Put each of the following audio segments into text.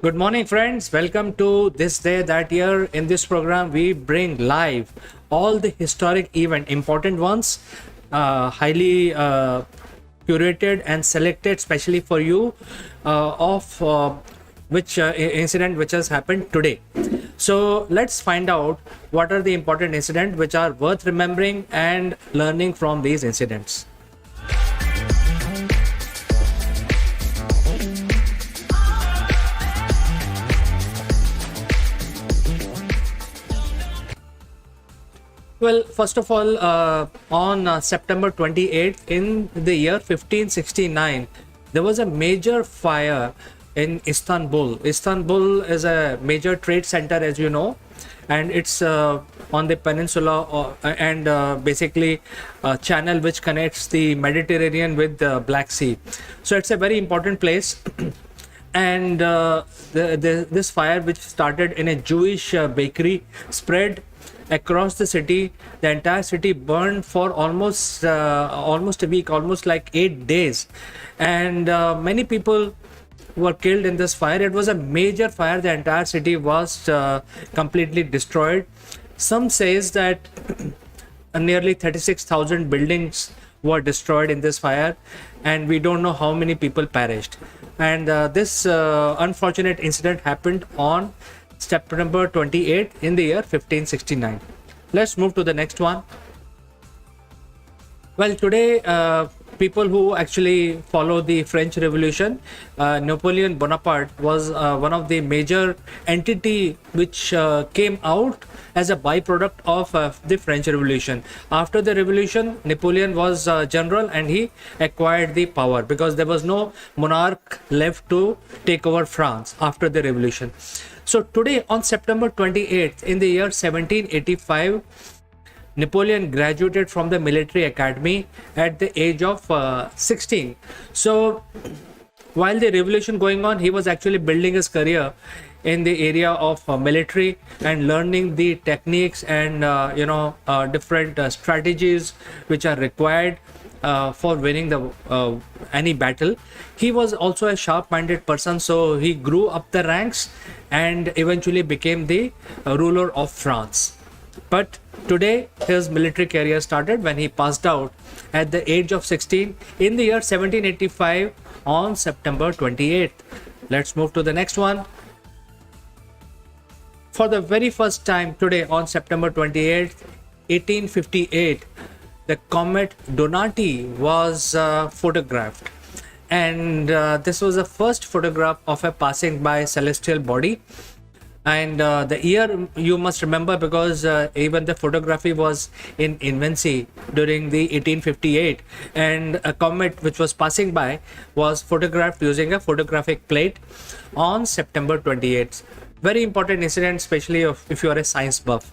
Good morning, friends. Welcome to This Day That Year. In this program, we bring live all the historic event, important ones, highly curated and selected, specially for you, of which incident which has happened today. So let's find out what are the important incidents which are worth remembering and learning from these incidents. Well, first of all, on September 28th in the year 1569, there was a major fire in Istanbul. Istanbul is a major trade center, as you know, and it's on the peninsula and basically a channel which connects the Mediterranean with the Black Sea. So it's a very important place. And this fire, which started in a Jewish bakery, spread across the city. The entire city burned for almost a week, almost like 8 days, and many people were killed in this fire. It was a major fire. The entire city was completely destroyed. Some says that nearly 36,000 buildings were destroyed in this fire, and we don't know how many people perished. And this unfortunate incident happened on September 28th in the year 1569. Let's move to the next one. Well, today, people who actually follow the French Revolution, Napoleon Bonaparte was one of the major entity which came out as a byproduct of the French Revolution. After the revolution, Napoleon was general and he acquired the power because there was no monarch left to take over France after the revolution. So today, on September 28th in the year 1785, Napoleon graduated from the military academy at the age of 16. So while the revolution going on, he was actually building his career in the area of military and learning the techniques and different strategies which are required for winning the any battle. He was also a sharp-minded person, so he grew up the ranks and eventually became the ruler of France. But today, his military career started when he passed out at the age of 16 in the year 1785 on September 28th. Let's move to the next one. For the very first time today on September 28th, 1858, the comet Donati was photographed. And this was the first photograph of a passing by celestial body. And the year you must remember because even the photography was in infancy during the 1858, and a comet which was passing by was photographed using a photographic plate on September 28th. Very important incident, especially if you are a science buff.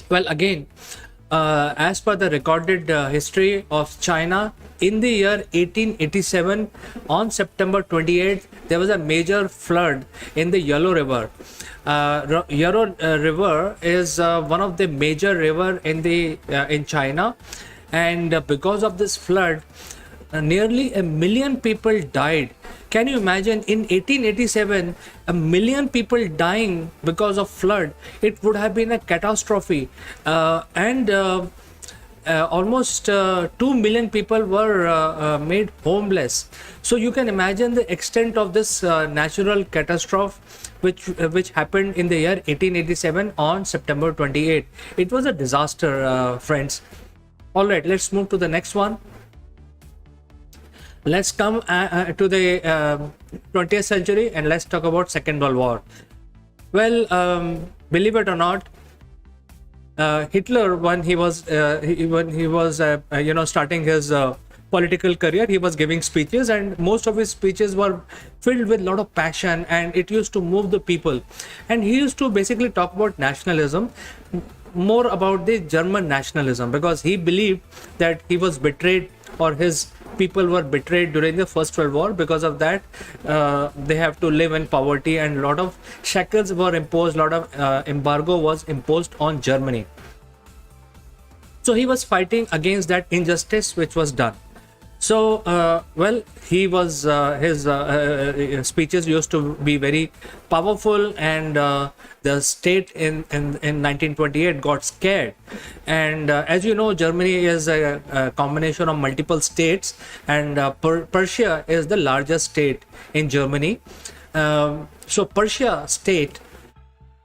Well, again, as per the recorded history of China, in the year 1887, on September 28th, there was a major flood in the Yellow River. Yellow River is one of the major river in China, and because of this flood, nearly 1 million people died. Can you imagine, in 1887, 1 million people dying because of flood? It would have been a catastrophe. And almost 2 million people were made homeless. So you can imagine the extent of this natural catastrophe which happened in the year 1887 on September 28th. It was a disaster, friends. All right, let's move to the next one. Let's come to the 20th century and let's talk about Second World War. Well, believe it or not, Hitler, when he was starting his political career, he was giving speeches, and most of his speeches were filled with a lot of passion, and it used to move the people. And he used to basically talk about nationalism, more about the German nationalism, because he believed that he was betrayed, or his people were betrayed during the First World War. Because of that, they have to live in poverty, and a lot of shackles were imposed, a lot of embargo was imposed on Germany. So he was fighting against that injustice which was done. So, well, he was his speeches used to be very powerful, and the state in 1928 got scared. And as you know, Germany is a combination of multiple states, and Persia is the largest state in Germany. So, Persia state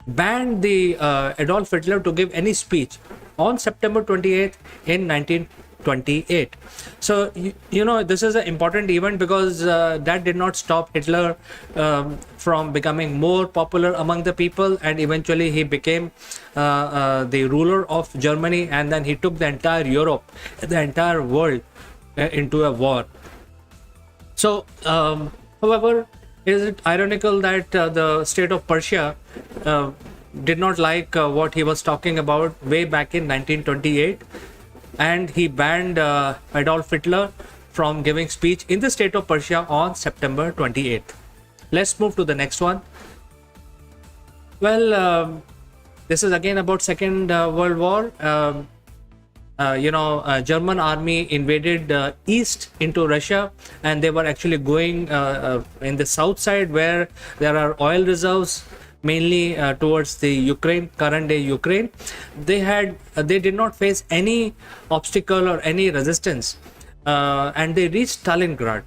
banned the Adolf Hitler to give any speech on September 28th in 1928. So you know, this is an important event because that did not stop Hitler from becoming more popular among the people, and eventually he became the ruler of Germany, and then he took the entire Europe, the entire world into a war. So, however, is it ironical that the state of Persia did not like what he was talking about way back in 1928, and he banned Adolf Hitler from giving speech in the state of Persia on September 28th. Let's move to the next one. Well, this is again about Second World War. German army invaded east into Russia, and they were actually going in the south side where there are oil reserves, mainly towards the Ukraine, current day Ukraine. They did not face any obstacle or any resistance, and they reached Stalingrad.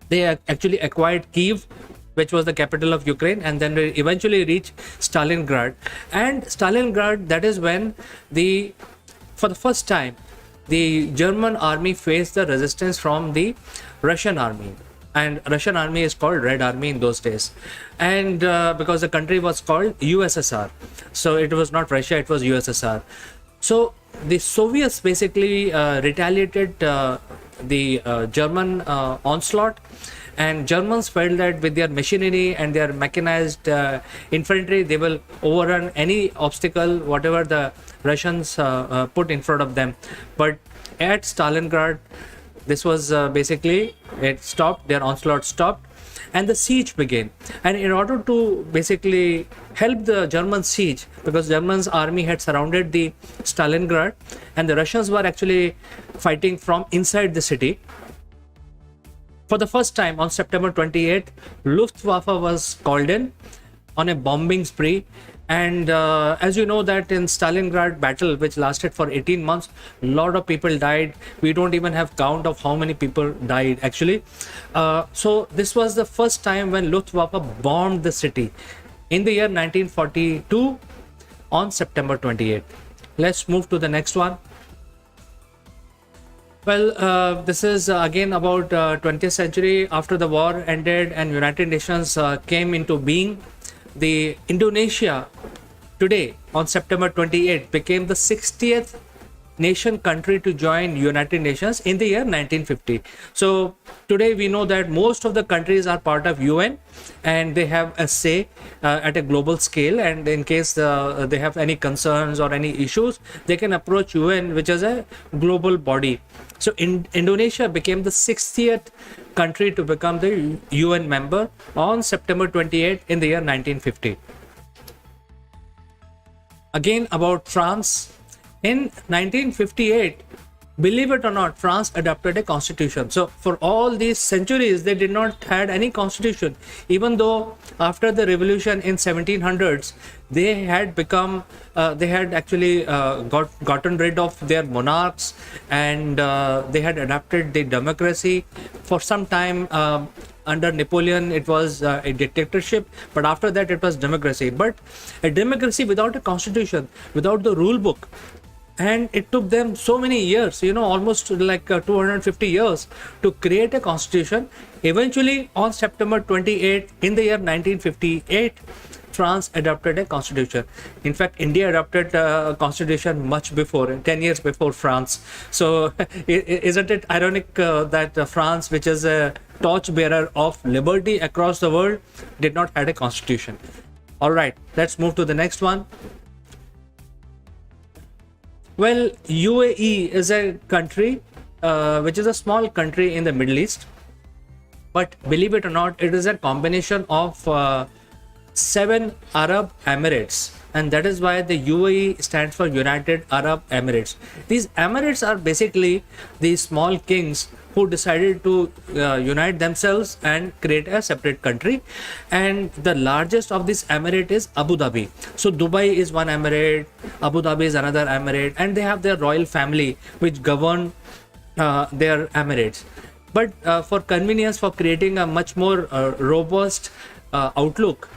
They actually acquired Kiev, which was the capital of Ukraine, and then they eventually reached Stalingrad. And Stalingrad, that is when for the first time, the German army faced the resistance from the Russian army. And Russian army is called Red Army in those days. And because the country was called USSR. So it was not Russia, it was USSR. So the Soviets basically retaliated the German onslaught. And Germans felt that with their machinery and their mechanized infantry, they will overrun any obstacle, whatever the Russians put in front of them. But at Stalingrad, this was basically, it stopped, their onslaught stopped, and the siege began. And in order to basically help the German siege, because German's army had surrounded the Stalingrad, and the Russians were actually fighting from inside the city. For the first time on September 28th, Luftwaffe was called in on a bombing spree. And as you know that in Stalingrad battle, which lasted for 18 months, a lot of people died. We don't even have count of how many people died actually. So this was the first time when Luftwaffe bombed the city in the year 1942 on September 28th. Let's move to the next one. Well, this is again about 20th century. After the war ended and United Nations came into being, the Indonesia today on September 28th became the 60th nation country to join United Nations in the year 1950. So today we know that most of the countries are part of UN, and they have a say at a global scale, and in case they have any concerns or any issues, they can approach UN, which is a global body. So Indonesia became the 60th country to become the UN member on September 28th in the year 1950. Again about France. In 1958, believe it or not, France adopted a constitution. So for all these centuries, they did not had any constitution, even though after the revolution in 1700s, they had become, they had actually gotten rid of their monarchs, and they had adopted the democracy. For some time, under Napoleon, it was a dictatorship, but after that, it was democracy. But a democracy without a constitution, without the rule book. And it took them so many years, almost like 250 years to create a constitution. Eventually, on September 28th, in the year 1958, France adopted a constitution. In fact, India adopted a constitution much before, 10 years before France. So, isn't it ironic that France, which is a torchbearer of liberty across the world, did not have a constitution? All right, let's move to the next one. Well, UAE is a country which is a small country in the Middle East, but believe it or not, it is a combination of 7 Arab Emirates, and that is why the UAE stands for United Arab Emirates. These Emirates are basically the small kings who decided to unite themselves and create a separate country. And the largest of this emirate is Abu Dhabi. So Dubai is one emirate, Abu Dhabi is another emirate, and they have their royal family which govern their emirates. But for convenience, for creating a much more robust outlook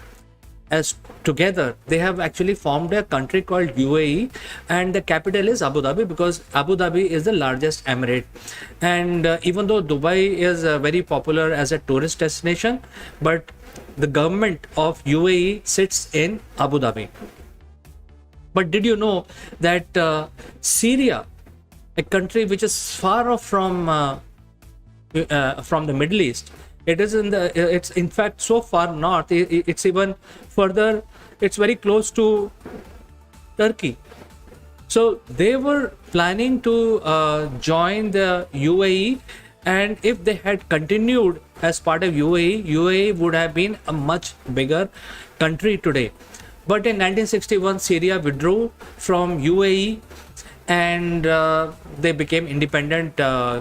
as together, they have actually formed a country called UAE, and the capital is Abu Dhabi, because Abu Dhabi is the largest emirate. And even though Dubai is very popular as a tourist destination, but the government of UAE sits in Abu Dhabi. But did you know that Syria, a country which is far off from the Middle East, it's in fact so far north, it's even further, it's very close to Turkey. So they were planning to join the UAE, and if they had continued as part of UAE would have been a much bigger country today. But in 1961, Syria withdrew from UAE, and they became independent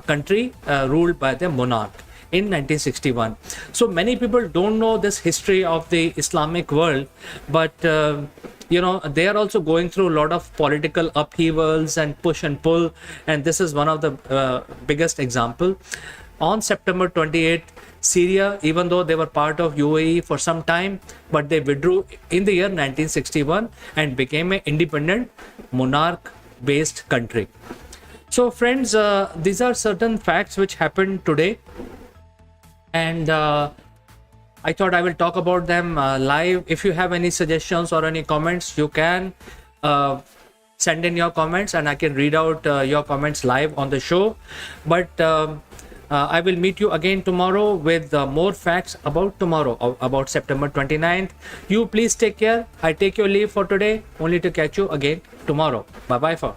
country ruled by the monarch in 1961. So many people don't know this history of the Islamic world, but they are also going through a lot of political upheavals and push and pull, and this is one of the biggest example. On September 28th, Syria, even though they were part of UAE for some time, but they withdrew in the year 1961 and became an independent monarch based country. So friends, these are certain facts which happened today, and I thought I will talk about them live. If you have any suggestions or any comments, you can send in your comments, and I can read out your comments live on the show. But I will meet you again tomorrow with more facts about tomorrow, about September 29th. You please take care. I take your leave for today, only to catch you again tomorrow. Bye bye for